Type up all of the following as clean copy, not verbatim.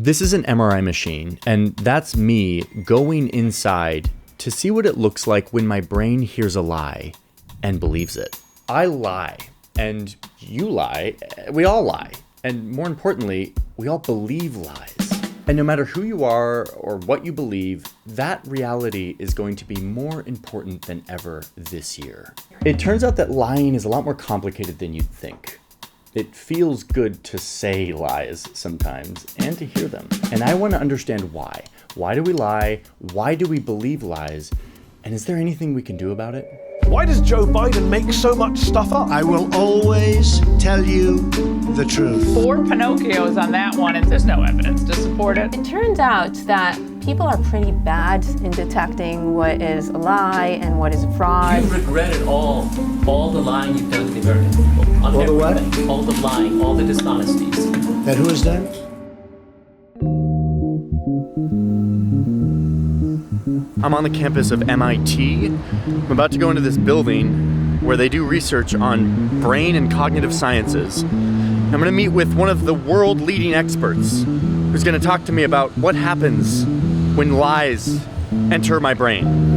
This is an MRI machine, and that's me going inside to see what it looks like when my brain hears a lie and believes it. I lie, and you lie, we all lie. And more importantly, we all believe lies. And no matter who you are or what you believe, that reality is going to be more important than ever this year. It turns out that lying is a lot more complicated than you'd think. It feels good to say lies sometimes and to hear them. And I want to understand why. Why do we lie? Why do we believe lies? And is there anything we can do about it? Why does Joe Biden make so much stuff up? I will always tell you the truth. 4 Pinocchios on that one, and there's no evidence to support it. It turns out that people are pretty bad in detecting what is a lie and what is a fraud. You regretted all the lying you've done to the American people. All the what? All the lying, all the dishonesties. That who has done? I'm on the campus of MIT. I'm about to go into this building where they do research on brain and cognitive sciences. I'm going to meet with one of the world leading experts who's going to talk to me about what happens when lies enter my brain.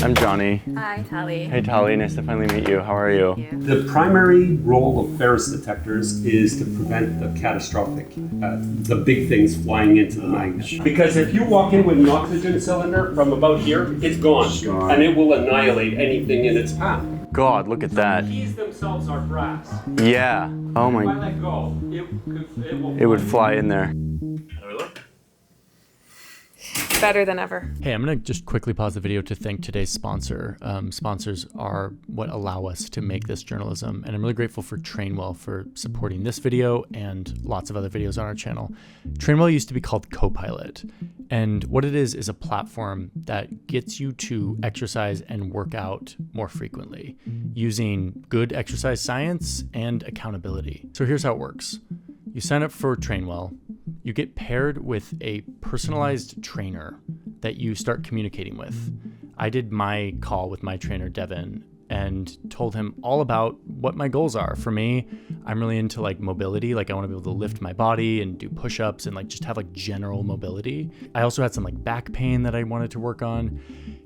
I'm Johnny. Hi, Tali. Hey Tali, nice to finally meet you. How are you? The primary role of Ferris detectors is to prevent the catastrophic, the big things flying into the magnet. Because if you walk in with an oxygen cylinder from about here, it's gone. And it will annihilate anything in its path. God, look at that. The keys themselves are brass. Yeah. Oh If I my. let go, It would fly in there. Better than ever. Hey, I'm going to just quickly pause the video to thank today's sponsor. Sponsors are what allow us to make this journalism, and I'm really grateful for Trainwell for supporting this video and lots of other videos on our channel. Trainwell used to be called Copilot, and what it is a platform that gets you to exercise and work out more frequently using good exercise science and accountability. So here's how it works. You sign up for Trainwell. You get paired with a personalized trainer that you start communicating with. I did my call with my trainer, Devin, and told him all about what my goals are. For me, I'm really into like mobility. Like I want to be able to lift my body and do push-ups and like just have like general mobility. I also had some like back pain that I wanted to work on.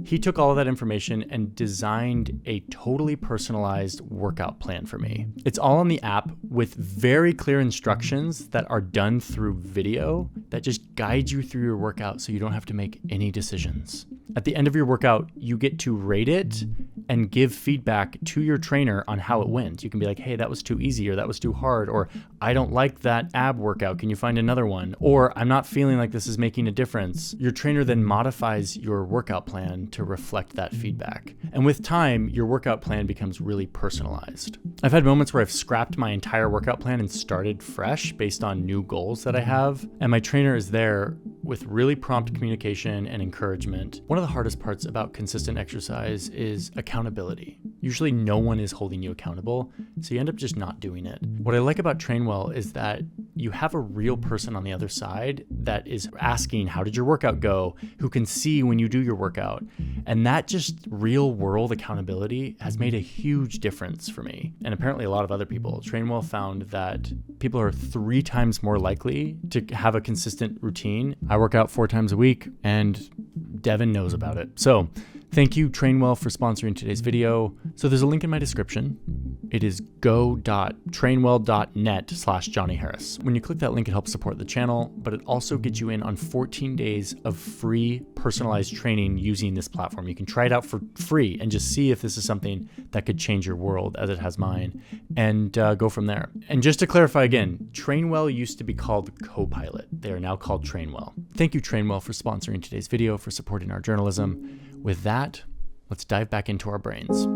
He took all of that information and designed a totally personalized workout plan for me. It's all on the app with very clear instructions that are done through video that just guide you through your workout so you don't have to make any decisions. At the end of your workout, you get to rate it and give feedback to your trainer on how it went. You can be like, hey, that was too easy, or that was too hard, or I don't like that ab workout. Can you find another one? Or I'm not feeling like this is making a difference. Your trainer then modifies your workout plan to reflect that feedback. And with time, your workout plan becomes really personalized. I've had moments where I've scrapped my entire workout plan and started fresh based on new goals that I have. And my trainer is there with really prompt communication and encouragement. One of the hardest parts about consistent exercise is accountability. Usually no one is holding you accountable, so you end up just not doing it. What I like about Trainwell is that you have a real person on the other side that is asking, how did your workout go? Who can see when you do your workout? And that just real world accountability has made a huge difference for me. And apparently a lot of other people. Trainwell found that people are 3 times more likely to have a consistent routine. I work out 4 times a week and Devin knows about it. So thank you, Trainwell, for sponsoring today's video. So there's a link in my description. It is go.trainwell.net/Johnny Harris. When you click that link, it helps support the channel, but it also gets you in on 14 days of free personalized training using this platform. You can try it out for free and just see if this is something that could change your world as it has mine, and go from there. And just to clarify again, Trainwell used to be called Copilot. They are now called Trainwell. Thank you, Trainwell, for sponsoring today's video, for supporting our journalism. With that, let's dive back into our brains.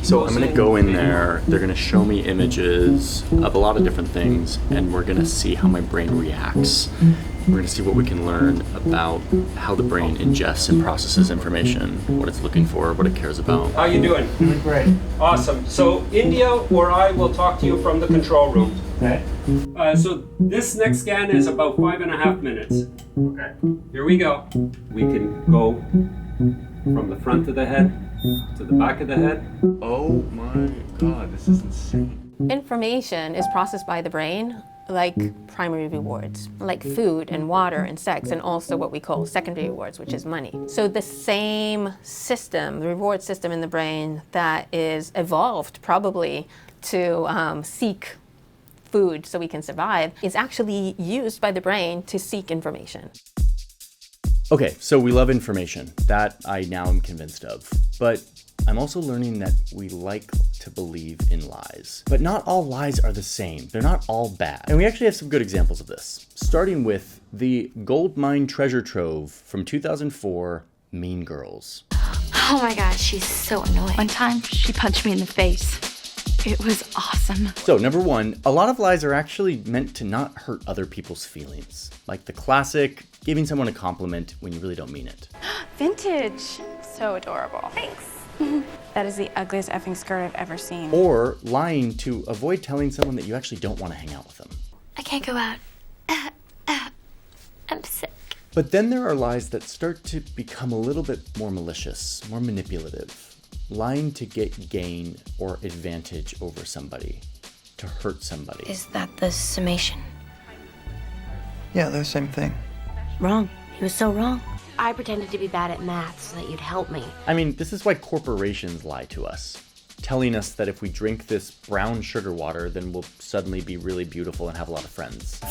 So I'm gonna go in there, they're gonna show me images of a lot of different things, and we're gonna see how my brain reacts. We're gonna see what we can learn about how the brain ingests and processes information, what it's looking for, what it cares about. How you doing? Doing great. Awesome. So India or I will talk to you from the control room. Okay. So this next scan is about 5.5 minutes. Okay. Here we go. We can go from the front of the head to the back of the head. Oh my God, this is insane. Information is processed by the brain like primary rewards, like food and water and sex, and also what we call secondary rewards, which is money. So the same system, the reward system in the brain that is evolved probably to seek food so we can survive, is actually used by the brain to seek information. Okay, so we love information. That I now am convinced of. But I'm also learning that we like to believe in lies. But not all lies are the same. They're not all bad. And we actually have some good examples of this, starting with the goldmine treasure trove from 2004, Mean Girls. Oh my gosh, she's so annoying. One time, she punched me in the face. It was awesome. So, number one, a lot of lies are actually meant to not hurt other people's feelings. Like the classic, giving someone a compliment when you really don't mean it. Vintage. So adorable. Thanks. That is the ugliest effing skirt I've ever seen. Or lying to avoid telling someone that you actually don't want to hang out with them. I can't go out. I'm sick. But then there are lies that start to become a little bit more malicious, more manipulative. Lying to get gain or advantage over somebody, to hurt somebody. Is that the summation? Yeah, they're the same thing. Wrong. He was so wrong. I pretended to be bad at math so that you'd help me. I mean, this is why corporations lie to us, telling us that if we drink this brown sugar water, then we'll suddenly be really beautiful and have a lot of friends.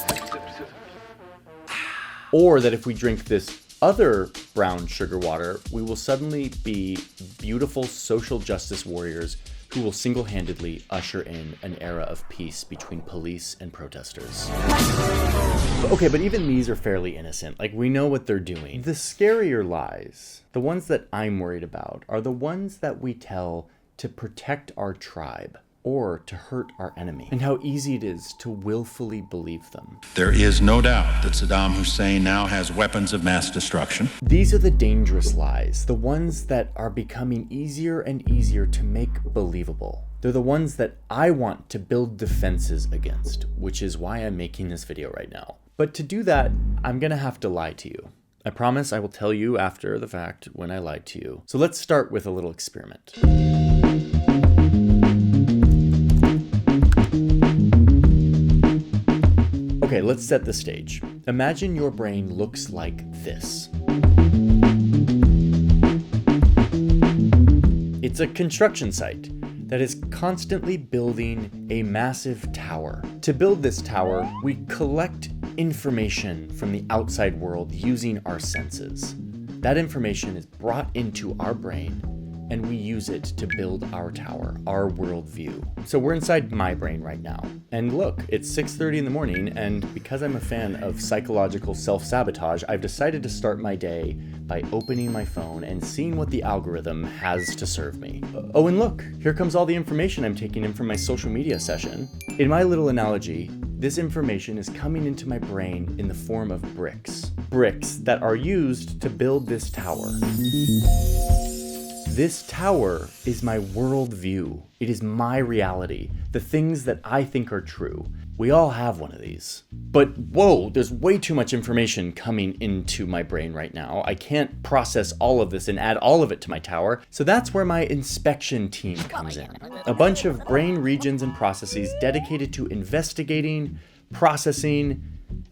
Or that if we drink this other brown sugar water, we will suddenly be beautiful social justice warriors who will single-handedly usher in an era of peace between police and protesters. Okay, but even these are fairly innocent. Like, we know what they're doing. The scarier lies, the ones that I'm worried about, are the ones that we tell to protect our tribe or to hurt our enemy, and how easy it is to willfully believe them. There is no doubt that Saddam Hussein now has weapons of mass destruction. These are the dangerous lies, the ones that are becoming easier and easier to make believable. They're the ones that I want to build defenses against, which is why I'm making this video right now. But to do that, I'm gonna have to lie to you. I promise I will tell you after the fact when I lied to you. So let's start with a little experiment. Okay, let's set the stage. Imagine your brain looks like this. It's a construction site that is constantly building a massive tower. To build this tower, we collect information from the outside world using our senses. That information is brought into our brain, and we use it to build our tower, our worldview. So we're inside my brain right now. And look, it's 6:30 in the morning, and because I'm a fan of psychological self-sabotage, I've decided to start my day by opening my phone and seeing what the algorithm has to serve me. Oh, and look, here comes all the information I'm taking in from my social media session. In my little analogy, this information is coming into my brain in the form of bricks. Bricks that are used to build this tower. This tower is my worldview. It is my reality, the things that I think are true. We all have one of these. But whoa, there's way too much information coming into my brain right now. I can't process all of this and add all of it to my tower. So that's where my inspection team comes in. A bunch of brain regions and processes dedicated to investigating, processing,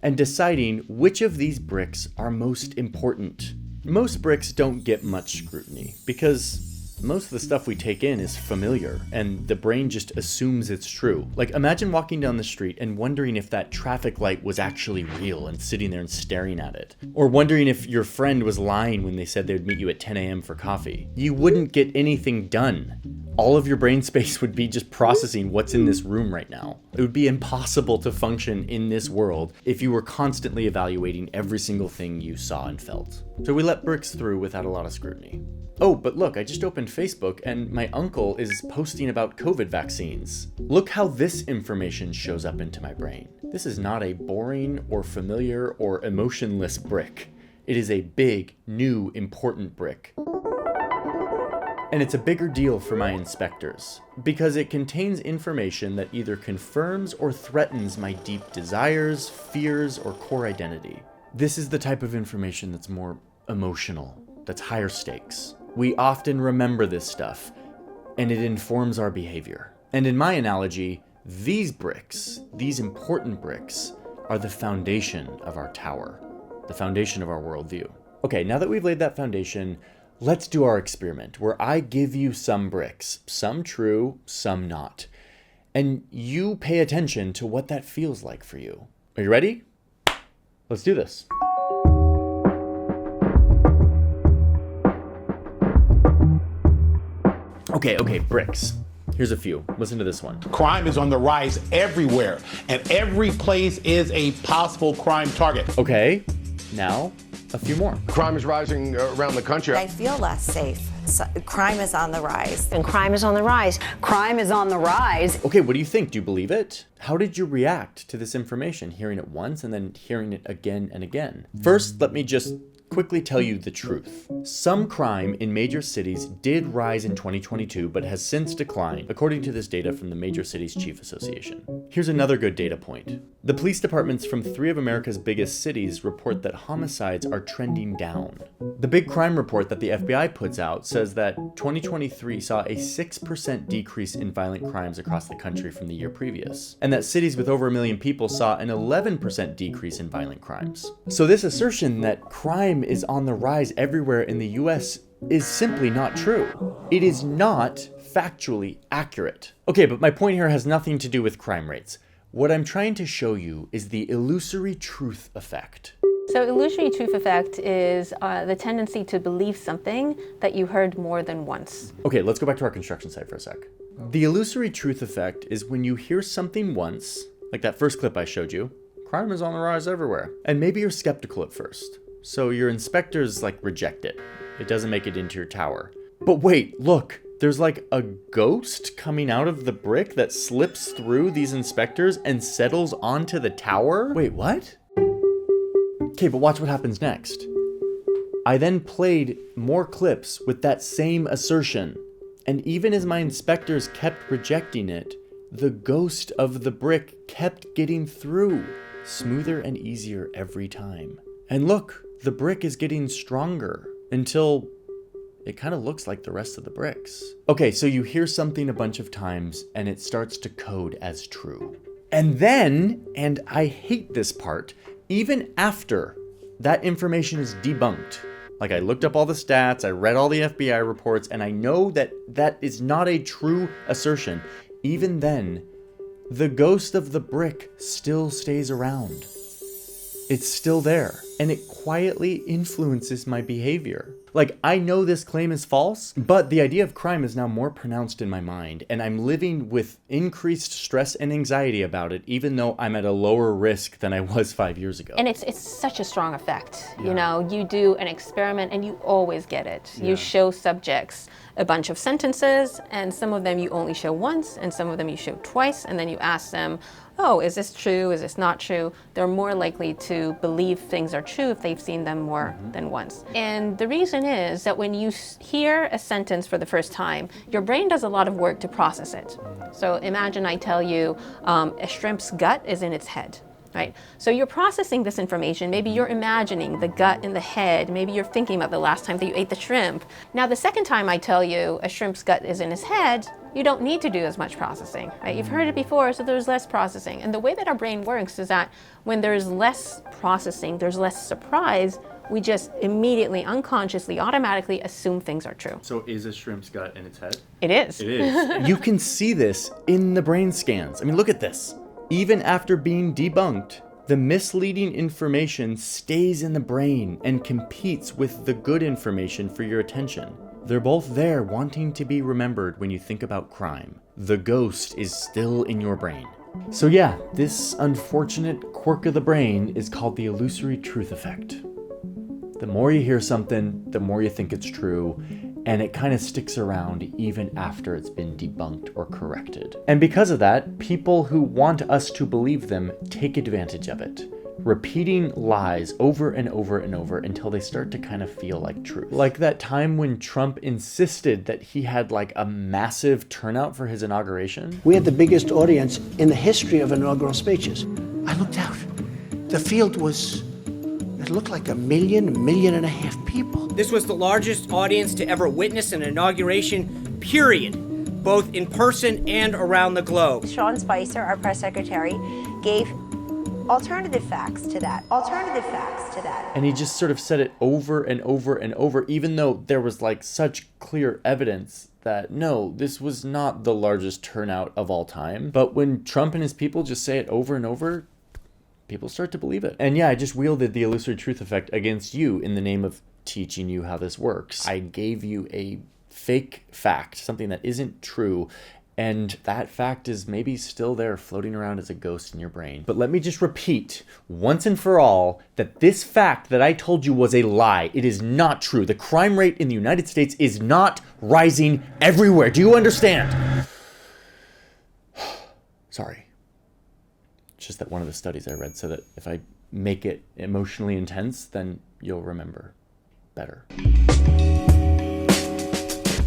and deciding which of these bricks are most important. Most bricks don't get much scrutiny because most of the stuff we take in is familiar and the brain just assumes it's true. Like, imagine walking down the street and wondering if that traffic light was actually real and sitting there and staring at it. Or wondering if your friend was lying when they said they would meet you at 10 a.m. for coffee. You wouldn't get anything done. All of your brain space would be just processing what's in this room right now. It would be impossible to function in this world if you were constantly evaluating every single thing you saw and felt. So we let bricks through without a lot of scrutiny. Oh, but look, I just opened Facebook and my uncle is posting about COVID vaccines. Look how this information shows up into my brain. This is not a boring or familiar or emotionless brick. It is a big, new, important brick. And it's a bigger deal for my inspectors because it contains information that either confirms or threatens my deep desires, fears, or core identity. This is the type of information that's more emotional, that's higher stakes. We often remember this stuff, and it informs our behavior. And in my analogy, These bricks, these important bricks, are the foundation of our tower, the foundation of our worldview. Okay, now that we've laid that foundation, let's do our experiment where I give you some bricks, some true, some not. And you pay attention to what that feels like for you. Are you ready? Let's do this. Okay, bricks. Here's a few. Listen to this one. Crime is on the rise everywhere, and every place is a possible crime target. Okay, now a few more. Crime is rising around the country. I feel less safe. Crime is on the rise. And crime is on the rise. Crime is on the rise. Okay, what do you think? Do you believe it? How did you react to this information, hearing it once and then hearing it again and again? First, let me just quickly tell you the truth. Some crime in major cities did rise in 2022, but has since declined, according to this data from the Major Cities Chief Association. Here's another good data point. The police departments from 3 of America's biggest cities report that homicides are trending down. The big crime report that the FBI puts out says that 2023 saw a 6% decrease in violent crimes across the country from the year previous, and that cities with over 1 million people saw an 11% decrease in violent crimes. So this assertion that crime is on the rise everywhere in the US is simply not true. It is not factually accurate. Okay, but my point here has nothing to do with crime rates. What I'm trying to show you is the illusory truth effect. So illusory truth effect is the tendency to believe something that you heard more than once. Okay, let's go back to our construction site for a sec. The illusory truth effect is when you hear something once, like that first clip I showed you, crime is on the rise everywhere, and maybe you're skeptical at first. So your inspectors reject it. It doesn't make it into your tower. But wait, look, there's like a ghost coming out of the brick that slips through these inspectors and settles onto the tower? Wait, what? Okay, but watch what happens next. I then played more clips with that same assertion. And even as my inspectors kept rejecting it, the ghost of the brick kept getting through, smoother and easier every time. And look, the brick is getting stronger until it kind of looks like the rest of the bricks. Okay, so you hear something a bunch of times and it starts to code as true. And then, and I hate this part, even after that information is debunked, like I looked up all the stats, I read all the FBI reports, and I know that that is not a true assertion, even then, the ghost of the brick still stays around. It's still there, and it quietly influences my behavior. Like, I know this claim is false, but the idea of crime is now more pronounced in my mind, and I'm living with increased stress and anxiety about it, even though I'm at a lower risk than I was 5 years ago. And it's such a strong effect. Yeah. You know, you do an experiment and you always get it. Yeah. You show subjects a bunch of sentences, and some of them you only show once, and some of them you show twice, and then you ask them, oh, is this true? Is this not true? They're more likely to believe things are true if they've seen them more than once. And the reason is that when you hear a sentence for the first time, your brain does a lot of work to process it. So imagine I tell you a shrimp's gut is in its head. Right? So you're processing this information. Maybe you're imagining the gut and the head. Maybe you're thinking about the last time that you ate the shrimp. Now, the second time I tell you a shrimp's gut is in his head, you don't need to do as much processing. Right? You've heard it before, so there's less processing. And the way that our brain works is that when there's less processing, there's less surprise, we just immediately, unconsciously, automatically assume things are true. So is a shrimp's gut in its head? It is. It is. You can see this in the brain scans. I mean, look at this. Even after being debunked, the misleading information stays in the brain and competes with the good information for your attention. They're both there wanting to be remembered when you think about crime. The ghost is still in your brain. So yeah, this unfortunate quirk of the brain is called the illusory truth effect. The more you hear something, the more you think it's true, and it kind of sticks around even after it's been debunked or corrected. And because of that, people who want us to believe them take advantage of it, repeating lies over and over and over until they start to kind of feel like truth. Like that time when Trump insisted that he had like a massive turnout for his inauguration. We had the biggest audience in the history of inaugural speeches. I looked out. The field was, it looked like 1.5 million people. This was the largest audience to ever witness an inauguration, period. both in person and around the globe. Sean Spicer, our press secretary, gave alternative facts to that. And he just sort of said it over and over and over, even though there was like such clear evidence that no, this was not the largest turnout of all time. But when Trump and his people just say it over and over, people start to believe it. And yeah, I just wielded the illusory truth effect against you in the name of teaching you how this works. I gave you a fake fact, something that isn't true, and that fact is maybe still there floating around as a ghost in your brain. But let me just repeat once and for all that this fact that I told you was a lie. It is not true. The crime rate in the United States is not rising everywhere. Do you understand? Sorry. It's just that one of the studies I read said that if I make it emotionally intense, then you'll remember better.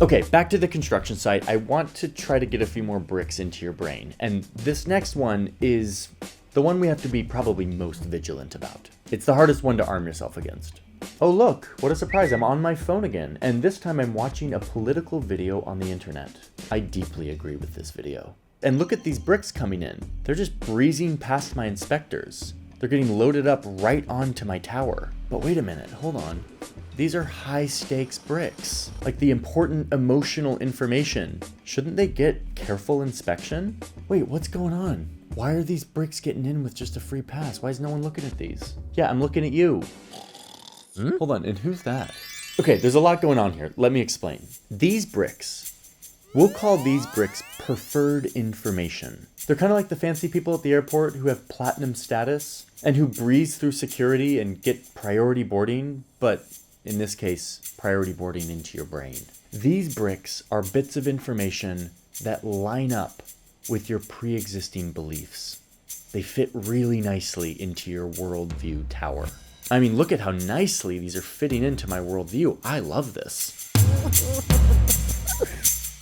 Okay, back to the construction site. I want to try to get a few more bricks into your brain. And this next one is the one we have to be probably most vigilant about. It's the hardest one to arm yourself against. Oh look, what a surprise, I'm on my phone again. And this time I'm watching a political video on the internet. I deeply agree with this video. And look at these bricks coming in. They're just breezing past my inspectors. They're getting loaded up right onto my tower. But wait a minute, hold on. These are high stakes bricks, like the important emotional information. Shouldn't they get careful inspection? Wait, what's going on? Why are these bricks getting in with just a free pass? Why is no one looking at these? Yeah, I'm looking at you. Hold on, and who's that? Okay, there's a lot going on here. Let me explain. These bricks, we'll call these bricks preferred information. They're kind of like the fancy people at the airport who have platinum status and who breeze through security and get priority boarding, but in this case, priority boarding into your brain. These bricks are bits of information that line up with your pre-existing beliefs. They fit really nicely into your worldview tower. I mean, look at how nicely these are fitting into my worldview. I love this.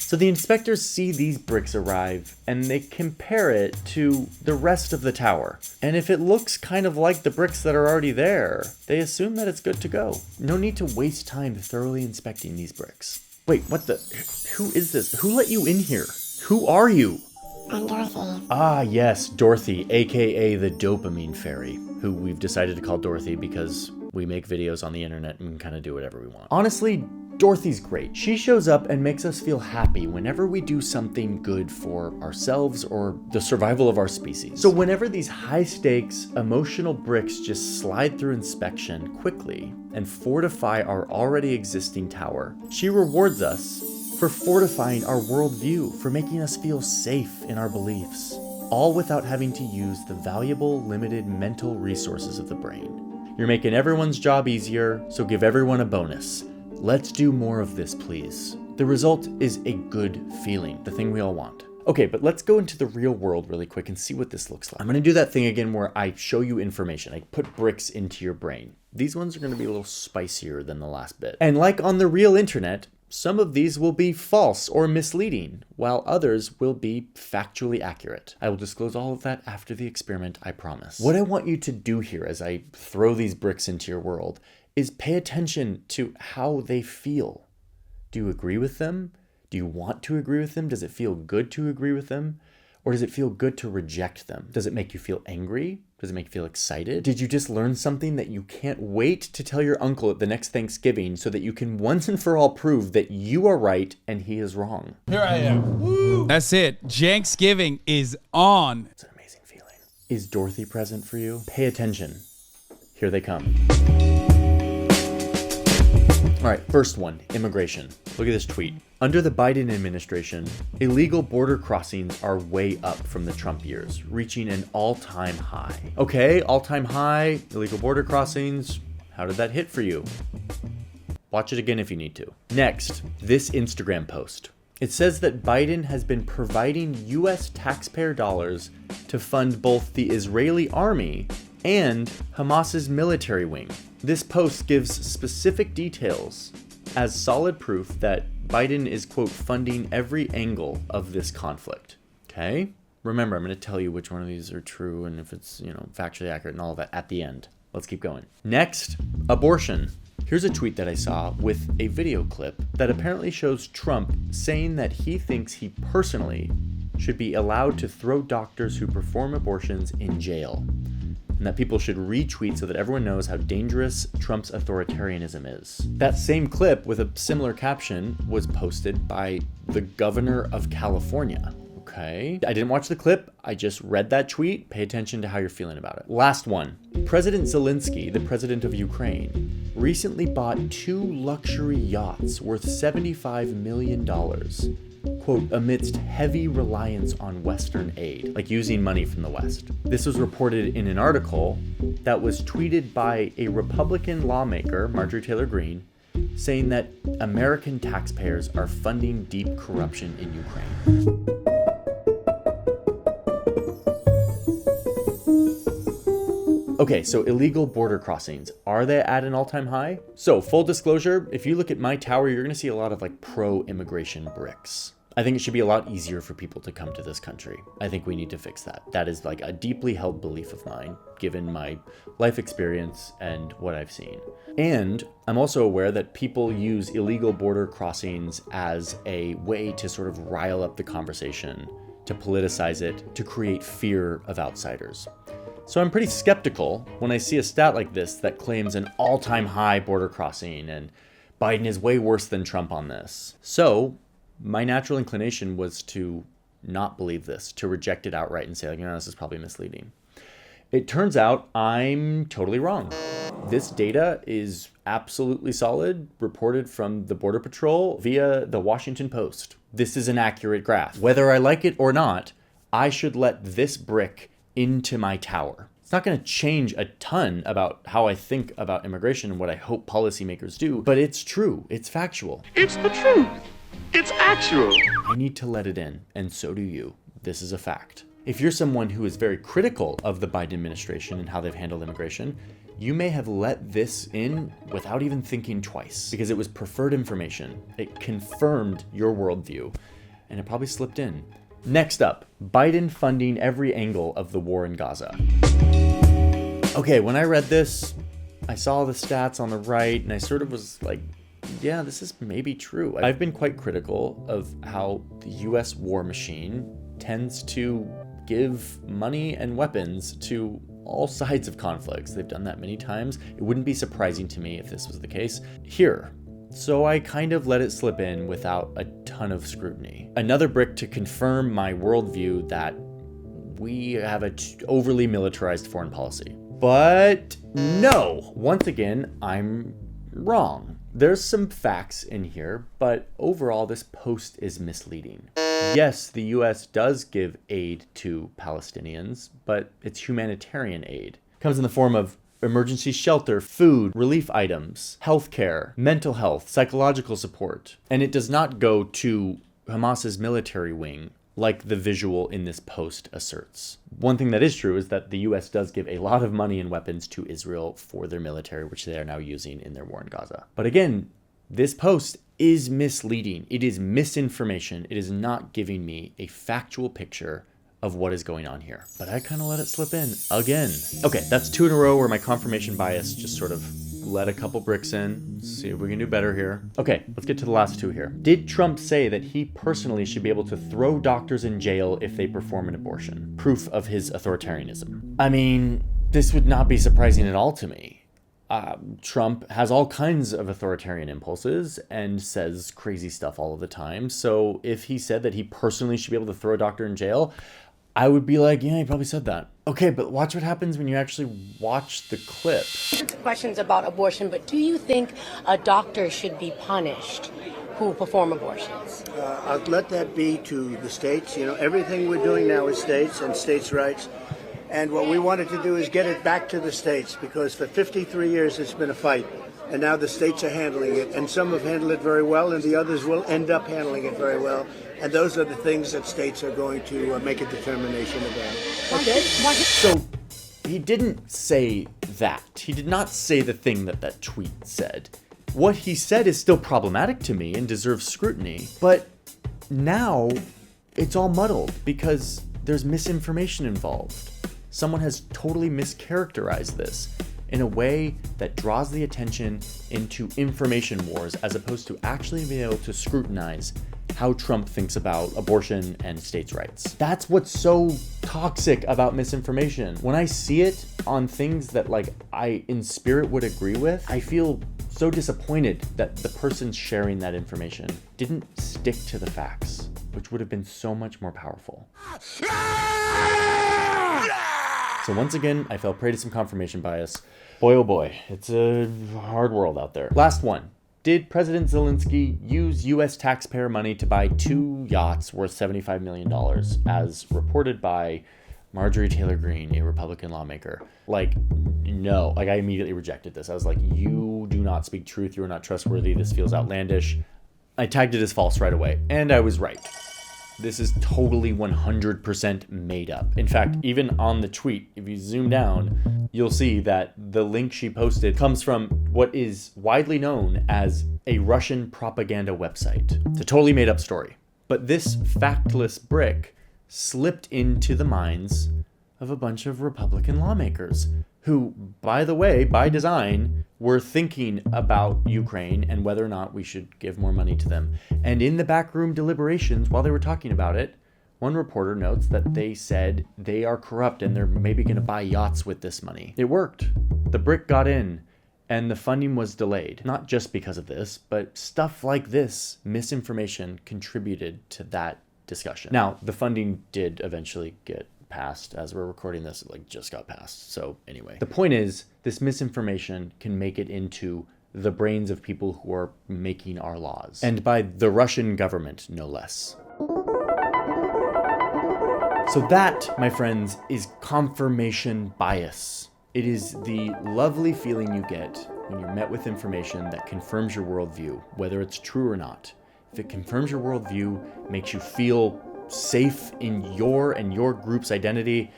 So the inspectors see these bricks arrive and they compare it to the rest of the tower. And if it looks kind of like the bricks that are already there, they assume that it's good to go. No need to waste time thoroughly inspecting these bricks. Wait, what the? Who is this? Who let you in here? Who are you? I'm Dorothy. Ah, yes, Dorothy, aka the dopamine fairy, who we've decided to call Dorothy because we make videos on the internet and kind of do whatever we want. Honestly, Dorothy's great. She shows up and makes us feel happy whenever we do something good for ourselves or the survival of our species. So whenever these high stakes, emotional bricks just slide through inspection quickly and fortify our already existing tower, she rewards us for fortifying our worldview, for making us feel safe in our beliefs, all without having to use the valuable, limited mental resources of the brain. You're making everyone's job easier, so give everyone a bonus. Let's do more of this, please. The result is a good feeling, the thing we all want. Okay, but let's go into the real world really quick and see what this looks like. I'm gonna do that thing again where I show you information. I put bricks into your brain. These ones are gonna be a little spicier than the last bit. And like on the real internet, some of these will be false or misleading, while others will be factually accurate. I will disclose all of that after the experiment, I promise. What I want you to do here as I throw these bricks into your world is pay attention to how they feel. Do you agree with them? Do you want to agree with them? Does it feel good to agree with them? Or does it feel good to reject them? Does it make you feel angry? Does it make you feel excited? Did you just learn something that you can't wait to tell your uncle at the next Thanksgiving so that you can once and for all prove that you are right and he is wrong? Here I am. Woo! That's it. Janksgiving is on. It's an amazing feeling. Is Dorothy present for you? Pay attention. Here they come. All right, first one, immigration. Look at this tweet. Under the Biden administration, illegal border crossings are way up from the Trump years, reaching an all-time high. Okay, all-time high, illegal border crossings. How did that hit for you? Watch it again if you need to. Next, this Instagram post. It says that Biden has been providing US taxpayer dollars to fund both the Israeli army and Hamas's military wing. This post gives specific details as solid proof that Biden is, quote, funding every angle of this conflict. Okay? Remember, I'm going to tell you which one of these are true and if it's, factually accurate and all of that at the end. Let's keep going. Next, abortion. Here's a tweet that I saw with a video clip that apparently shows Trump saying that he thinks he personally should be allowed to throw doctors who perform abortions in jail, and that people should retweet so that everyone knows how dangerous Trump's authoritarianism is. That same clip with a similar caption was posted by the governor of California. Okay. I didn't watch the clip. I just read that tweet. Pay attention to how you're feeling about it. Last one. President Zelensky, the president of Ukraine, recently bought 2 luxury yachts worth $75 million. Quote, amidst heavy reliance on Western aid, like using money from the West. This was reported in an article that was tweeted by a Republican lawmaker, Marjorie Taylor Greene, saying that American taxpayers are funding deep corruption in Ukraine. Okay, so illegal border crossings, are they at an all-time high? So full disclosure, if you look at my tower, you're gonna see a lot of like pro-immigration bricks. I think it should be a lot easier for people to come to this country. I think we need to fix that. That is like a deeply held belief of mine, given my life experience and what I've seen. And I'm also aware that people use illegal border crossings as a way to sort of rile up the conversation, to politicize it, to create fear of outsiders. So I'm pretty skeptical when I see a stat like this that claims an all-time high border crossing and Biden is way worse than Trump on this. So my natural inclination was to not believe this, to reject it outright and say, like, this is probably misleading. It turns out I'm totally wrong. This data is absolutely solid, reported from the Border Patrol via the Washington Post. This is an accurate graph. Whether I like it or not, I should let this brick into my tower. It's not going to change a ton about how I think about immigration and what I hope policymakers do, but it's true. It's factual. It's the truth. It's actual. I need to let it in, and so do you. This is a fact. If you're someone who is very critical of the Biden administration and how they've handled immigration, you may have let this in without even thinking twice, because it was preferred information. It confirmed your worldview, and it probably slipped in. Next up, Biden funding every angle of the war in Gaza. Okay, when I read this, I saw the stats on the right, and I sort of was like, yeah, this is maybe true. I've been quite critical of how the US war machine tends to give money and weapons to all sides of conflicts. They've done that many times. It wouldn't be surprising to me if this was the case here. So I kind of let it slip in without a ton of scrutiny. Another brick to confirm my worldview that we have an overly militarized foreign policy. But no, once again, I'm wrong. There's some facts in here, but overall this post is misleading. Yes, the US does give aid to Palestinians, but it's humanitarian aid. It comes in the form of emergency shelter, food, relief items, healthcare, mental health, psychological support. And it does not go to Hamas's military wing like the visual in this post asserts. One thing that is true is that the US does give a lot of money and weapons to Israel for their military, which they are now using in their war in Gaza. But again, this post is misleading. It is misinformation. It is not giving me a factual picture of what is going on here. But I kind of let it slip in again. Okay, that's 2 in a row where my confirmation bias just sort of let a couple bricks in. See if we can do better here. Okay, let's get to the last 2 here. Did Trump say that he personally should be able to throw doctors in jail if they perform an abortion? Proof of his authoritarianism. I mean, this would not be surprising at all to me. Trump has all kinds of authoritarian impulses and says crazy stuff all of the time. So if he said that he personally should be able to throw a doctor in jail, I would be like, yeah, he probably said that. Okay, but watch what happens when you actually watch the clip. Questions about abortion, but do you think a doctor should be punished who perform abortions? I'll let that be to the states. You know, everything we're doing now is states and states' rights. And what we wanted to do is get it back to the states, because for 53 years it's been a fight. And now the states are handling it. And some have handled it very well, and the others will end up handling it very well. And those are the things that states are going to make a determination about. Okay? So he didn't say that. He did not say the thing that that tweet said. What he said is still problematic to me and deserves scrutiny. But now it's all muddled because there's misinformation involved. Someone has totally mischaracterized this. in a way that draws the attention into information wars as opposed to actually being able to scrutinize how Trump thinks about abortion and states' rights. That's what's so toxic about misinformation. When I see it on things that like I in spirit would agree with, I feel so disappointed that the person sharing that information didn't stick to the facts, which would have been so much more powerful. So once again, I fell prey to some confirmation bias. Boy, oh boy, it's a hard world out there. Last one. Did President Zelensky use US taxpayer money to buy 2 yachts worth $75 million, as reported by Marjorie Taylor Greene, a Republican lawmaker? Like, no. Like, I immediately rejected this. I was like, you do not speak truth. You are not trustworthy. This feels outlandish. I tagged it as false right away, and I was right. This is totally 100% made up. In fact, even on the tweet, if you zoom down, you'll see that the link she posted comes from what is widely known as a Russian propaganda website. It's a totally made up story. But this factless brick slipped into the minds of a bunch of Republican lawmakers who, by the way, by design, were thinking about Ukraine and whether or not we should give more money to them. And in the backroom deliberations, while they were talking about it, one reporter notes that they said they are corrupt and they're maybe going to buy yachts with this money. It worked. The brick got in and the funding was delayed. Not just because of this, but stuff like this, misinformation, contributed to that discussion. Now, the funding did eventually get passed. As we're recording this, it like just got passed. So anyway, the point is, this misinformation can make it into the brains of people who are making our laws, and by the Russian government, no less. So that, my friends, is confirmation bias. It is the lovely feeling you get when you're met with information that confirms your worldview, whether it's true or not. If it confirms your worldview, makes you feel safe in your and your group's identity,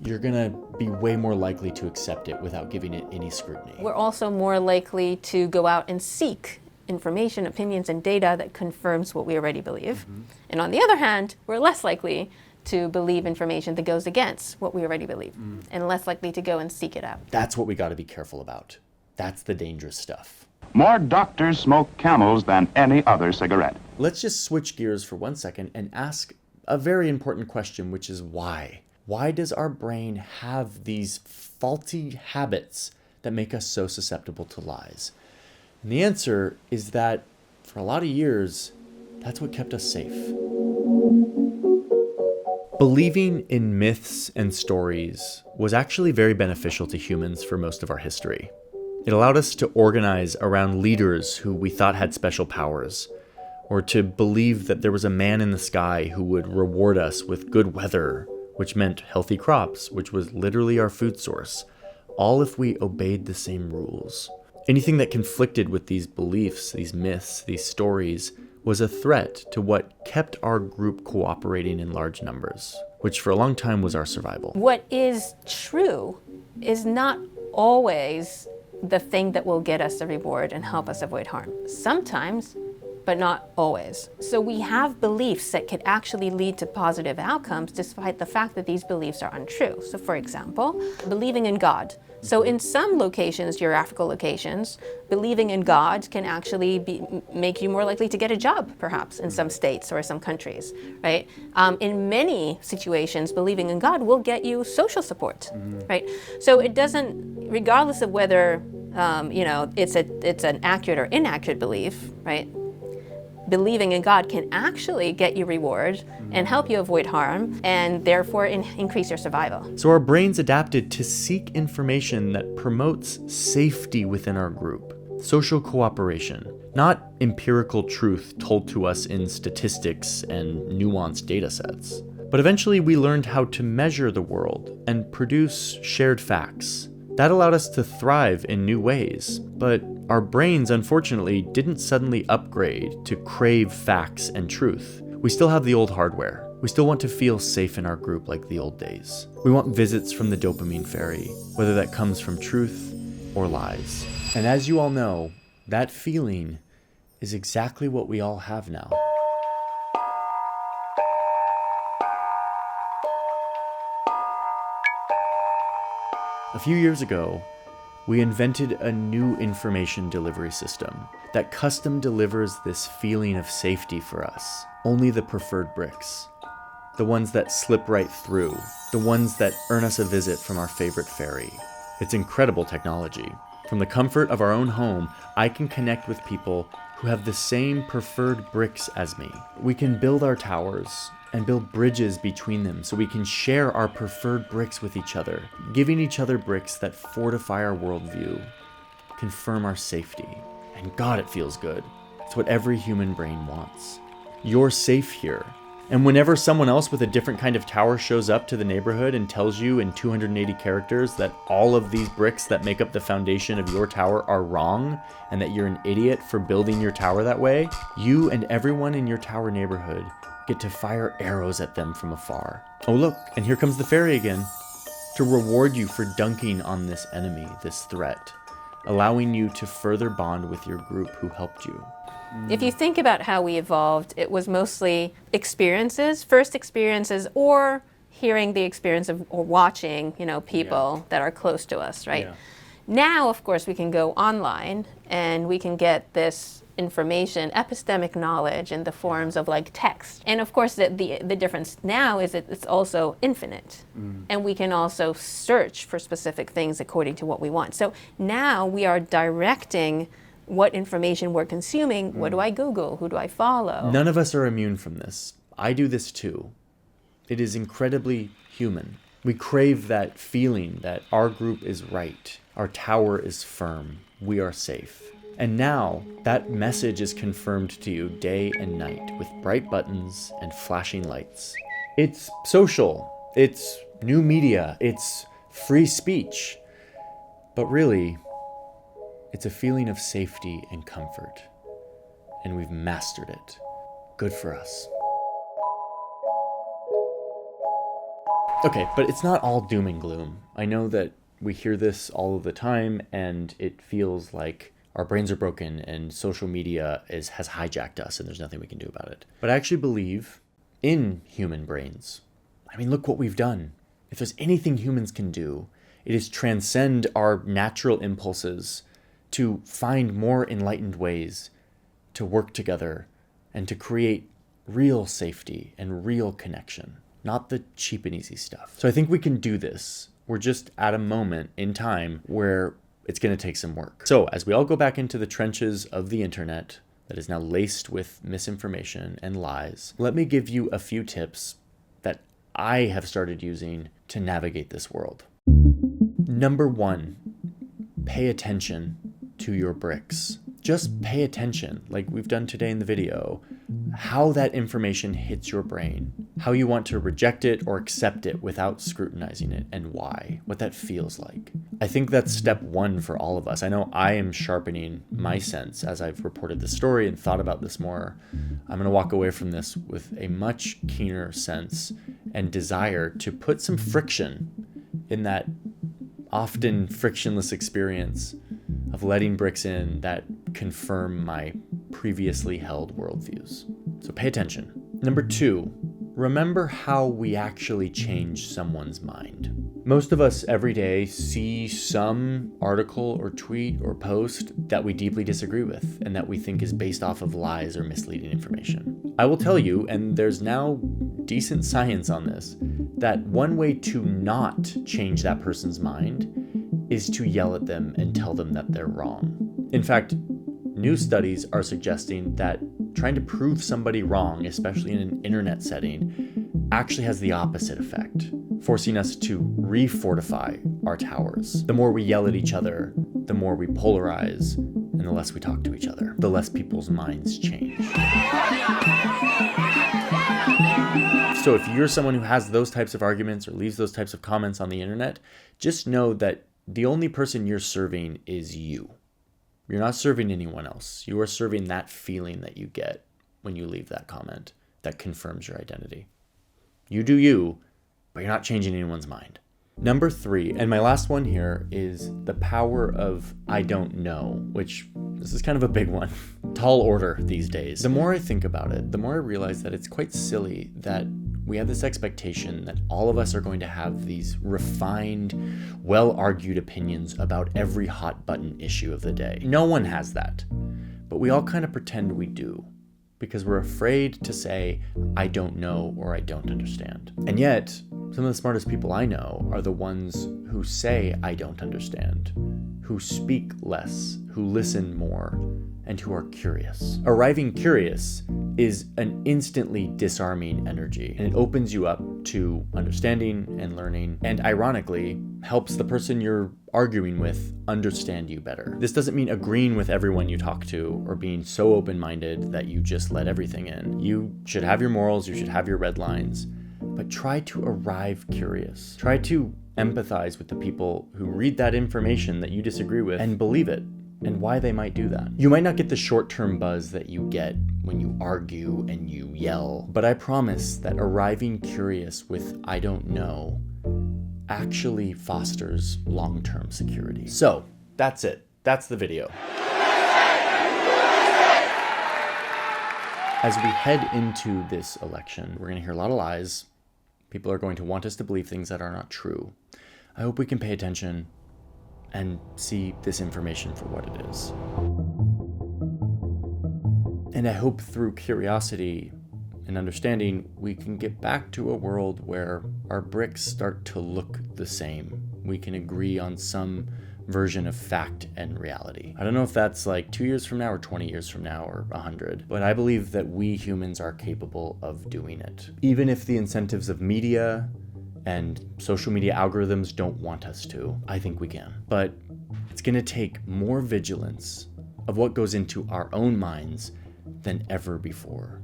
you're gonna be way more likely to accept it without giving it any scrutiny. We're also more likely to go out and seek information, opinions, and data that confirms what we already believe. And on the other hand, we're less likely to believe information that goes against what we already believe, and less likely to go and seek it out. That's what we gotta be careful about. That's the dangerous stuff. More doctors smoke Camels than any other cigarette. Let's just switch gears for 1 second and ask a very important question, which is why? Why does our brain have these faulty habits that make us so susceptible to lies? And the answer is that for a lot of years, that's what kept us safe. Believing in myths and stories was actually very beneficial to humans for most of our history. It allowed us to organize around leaders who we thought had special powers, or to believe that there was a man in the sky who would reward us with good weather, which meant healthy crops, which was literally our food source, all if we obeyed the same rules. Anything that conflicted with these beliefs, these myths, these stories, was a threat to what kept our group cooperating in large numbers, which for a long time was our survival. What is true is not always the thing that will get us a reward and help us avoid harm. Sometimes, but not always. So we have beliefs that could actually lead to positive outcomes despite the fact that these beliefs are untrue. So for example, believing in God. So in some locations, geographical locations, believing in God can actually make you more likely to get a job, perhaps, in some states or some countries, right? In many situations, believing in God will get you social support, right? So it doesn't, regardless of whether it's an accurate or inaccurate belief, right? Believing in God can actually get you reward and help you avoid harm and therefore increase your survival. So our brains adapted to seek information that promotes safety within our group, social cooperation, not empirical truth told to us in statistics and nuanced data sets. But eventually we learned how to measure the world and produce shared facts. That allowed us to thrive in new ways, but our brains, unfortunately, didn't suddenly upgrade to crave facts and truth. We still have the old hardware. We still want to feel safe in our group like the old days. We want visits from the dopamine fairy, whether that comes from truth or lies. And as you all know, that feeling is exactly what we all have now. A few years ago, We invented a new information delivery system that custom delivers this feeling of safety for us. Only the preferred bricks. The ones that slip right through. The ones that earn us a visit from our favorite fairy. It's incredible technology. From the comfort of our own home, I can connect with people who have the same preferred bricks as me. We can build our towers and build bridges between them so we can share our preferred bricks with each other, giving each other bricks that fortify our worldview, confirm our safety. And God, it feels good. It's what every human brain wants. You're safe here. And whenever someone else with a different kind of tower shows up to the neighborhood and tells you in 280 characters that all of these bricks that make up the foundation of your tower are wrong and that you're an idiot for building your tower that way, you and everyone in your tower neighborhood get to fire arrows at them from afar. Oh look, and here comes the fairy again, to reward you for dunking on this enemy, this threat, allowing you to further bond with your group who helped you. If you think about how we evolved, it was mostly experiences, first experiences, or hearing the experience of, or watching, people that are close to us, right? Yeah. Now, of course, we can go online and we can get this information, epistemic knowledge in the forms of like text. And of course, the difference now is that it's also infinite. And we can also search for specific things according to what we want. So now we are directing what information we're consuming. What do I Google? Who do I follow? None of us are immune from this. I do this too. It is incredibly human. We crave that feeling that our group is right, our tower is firm, we are safe. And now that message is confirmed to you day and night with bright buttons and flashing lights. It's social, it's new media, it's free speech. But really, it's a feeling of safety and comfort, and we've mastered it. Good for us. Okay, but it's not all doom and gloom. I know that we hear this all of the time, and it feels like our brains are broken and social media has hijacked us and there's nothing we can do about it. But I actually believe in human brains. I mean, look what we've done. If there's anything humans can do, it is transcend our natural impulses to find more enlightened ways to work together and to create real safety and real connection, not the cheap and easy stuff. So I think we can do this. We're just at a moment in time where it's going to take some work. So as we all go back into the trenches of the internet that is now laced with misinformation and lies, let me give you a few tips that I have started using to navigate this world. Number 1, pay attention to your bricks. Just pay attention, like we've done today in the video, how that information hits your brain, how you want to reject it or accept it without scrutinizing it, and why, what that feels like. I think that's step 1 for all of us. I know I am sharpening my sense as I've reported this story and thought about this more. I'm going to walk away from this with a much keener sense and desire to put some friction in that often frictionless experience of letting bricks in that confirm my previously held worldviews. So pay attention. Number 2, remember how we actually change someone's mind. Most of us every day see some article or tweet or post that we deeply disagree with and that we think is based off of lies or misleading information. I will tell you, and there's now decent science on this, that one way to not change that person's mind is to yell at them and tell them that they're wrong. In fact, new studies are suggesting that trying to prove somebody wrong, especially in an internet setting, actually has the opposite effect, forcing us to refortify our towers. The more we yell at each other, the more we polarize, and the less we talk to each other, the less people's minds change. So if you're someone who has those types of arguments or leaves those types of comments on the internet, just know that the only person you're serving is you. You're not serving anyone else. You are serving that feeling that you get when you leave that comment that confirms your identity. You do you, but you're not changing anyone's mind. Number 3, and my last one here, is the power of I don't know, which this is kind of a big one. Tall order these days. The more I think about it, the more I realize that it's quite silly that we have this expectation that all of us are going to have these refined, well-argued opinions about every hot button issue of the day. No one has that, but we all kind of pretend we do, because we're afraid to say, I don't know or I don't understand. And yet, some of the smartest people I know are the ones who say, I don't understand, who speak less, who listen more, and who are curious. Arriving curious is an instantly disarming energy, and it opens you up to understanding and learning, and ironically, helps the person you're arguing with understand you better. This doesn't mean agreeing with everyone you talk to or being so open-minded that you just let everything in. You should have your morals, you should have your red lines, but try to arrive curious. Try to empathize with the people who read that information that you disagree with and believe it, and why they might do that. You might not get the short-term buzz that you get when you argue and you yell, but I promise that arriving curious with I don't know actually fosters long-term security. So that's it. That's the video. As we head into this election, we're going to hear a lot of lies. People are going to want us to believe things that are not true. I hope we can pay attention and see this information for what it is. And I hope through curiosity and understanding, we can get back to a world where our bricks start to look the same. We can agree on some version of fact and reality. I don't know if that's like 2 years from now or 20 years from now or 100, but I believe that we humans are capable of doing it. Even if the incentives of media and social media algorithms don't want us to, I think we can. But it's gonna take more vigilance of what goes into our own minds than ever before.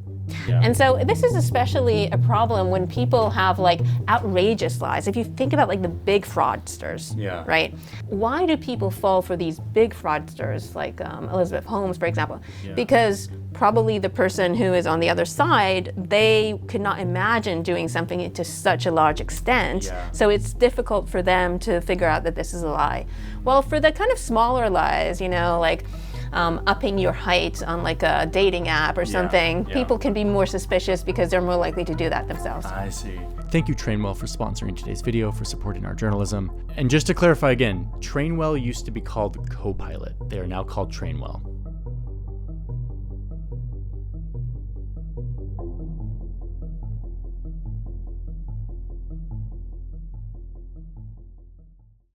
Yeah. And so this is especially a problem when people have like outrageous lies. If you think about like the big fraudsters, right? Why do people fall for these big fraudsters like Elizabeth Holmes, for example? Because probably the person who is on the other side, they could not imagine doing something to such a large extent. So it's difficult for them to figure out that this is a lie. Well, for the kind of smaller lies, you know, like upping your height on like a dating app or something, people can be more suspicious because they're more likely to do that themselves. I see. Thank you, Trainwell, for sponsoring today's video, for supporting our journalism. And just to clarify again, Trainwell used to be called Copilot. They are now called Trainwell.